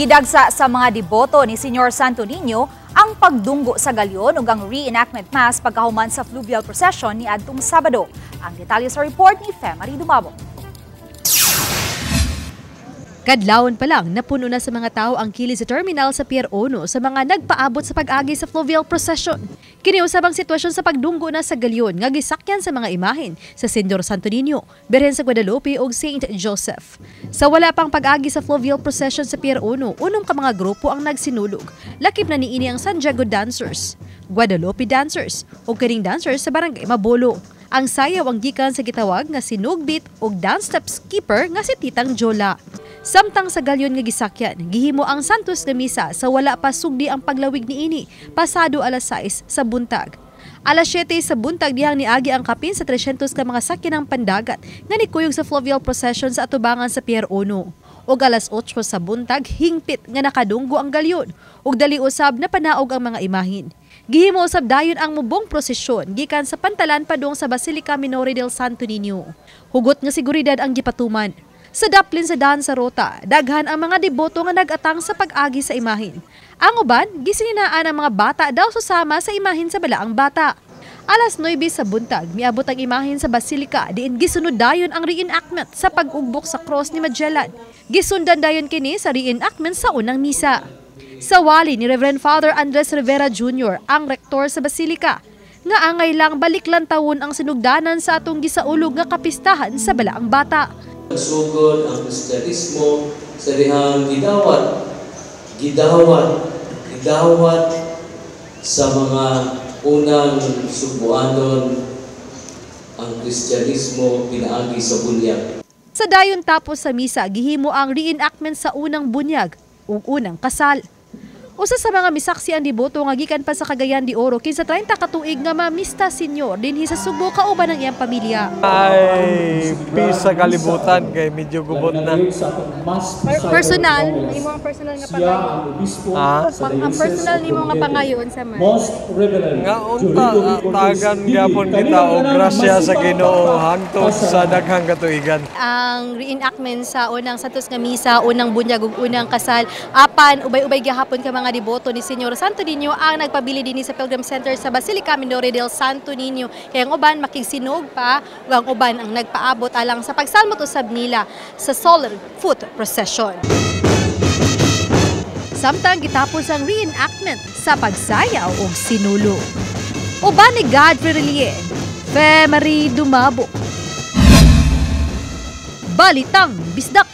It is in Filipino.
Gidagsa sa mga deboto ni Senyor Santo Niño ang pagdunggo sa galyon ug ang reenactment mass pagkahuman sa fluvial procession ni adtong Sabado. Ang detalye sa report ni Femari Dumabo. Kadlawon pa lang, napuno na sa mga tao ang kili sa terminal sa Pier 1 sa mga nagpaabot sa pag-agi sa fluvial procession. Kiniusab ang sitwasyon sa pagdunggo na sa galyon nga gisakyan sa mga imahen sa Senyor Santo Niño, Birhen sa Guadalupe ug Saint Joseph. Sa wala pang pag-agi sa fluvial procession sa Pier 1, unong ka mga grupo ang nagsinulog. Lakip na niini ang San Diego Dancers, Guadalupe Dancers ug kaning dancers sa Barangay Mabolo. Ang sayaw ang gikan sa gitawag nga si Nugbit ug dance step skipper nga si Titang Jola. Samtang sa galyon nga gisakyan, gihimo ang Santos nga misa sa wala pa sugdi ang paglawig niini, pasado alas 6 sa buntag. Alas 7 sa buntag dihang niagi ang kapin sa 300 ka mga sakyanang pandagat nga nikuyog sa fluvial procession sa atubangan sa Pier 1. Ug alas 8 sa buntag, hingpit nga nakadunggo ang galyon ug dali usab na panaog ang mga imahin. Gihimo usab dayon ang mubong prosesyon gikan sa pantalan padung sa Basilica Minore del Santo Niño. Hugot nga seguridad ang gipatuman. Sa daplin sa daan sa rota, daghan ang mga deboto nga nag-atang sa pag-agi sa imahin. Ang uban, gisininaan ang mga bata daw susama sa imahin sa balaang bata. Alas 9 sa buntag, miabot ang imahin sa Basilica diin gisunod dayon ang reenactment sa pag-ugbok sa cross ni Magellan. Gisundan dayon kini sa reenactment sa unang misa. Sa wali ni Reverend Father Andres Rivera Jr., ang rektor sa Basilica, nga angay lang baliklan tawon ang sinugdanan sa atong gisaulog nga kapistahan sa balaang bata. Sugod ang Kristyanismo sa dihang gidawat sa mga unang subuanon ang Kristyanismo pinaagi sa bunyag. Sa dayon tapos sa misa, gihimo ang reenactment sa unang bunyag ug unang kasal. Usa sa mga misaksi ang deboto nga gikan pa sa Cagayan de Oro kinsa 30 ka tuig nga mamista senyor dinhi sa Subo kauban ang iyang pamilya. Ay, pisa kalibutan kay medyo gubot na. Personal, imo ang personal nga pangayon. Ang personal nimo nga pangayon sa man. Nga unta tagan gyapon kita og grasya sa Ginoo hangtod sa daghang katuigan. Ang reenactment sa unang Santos nga misa, unang bunyag ug unang kasal, apan ubay-ubay gihapon ka mga deboto ni Senyor Santo Niño ang nagpabili dinhi sa Pilgrim Center sa Basilica Minore del Santo Niño. Kaya ang uban makigsinog pa ug ang uban ang nagpaabot alang sa pagsalmot usab nila sa Solar Foot Procession. Samtang gitapos ang reenactment sa pagsayaw ug sinulo. Uban ni Godfrey Relien, Femari Dumabo. Balitang Bisdak.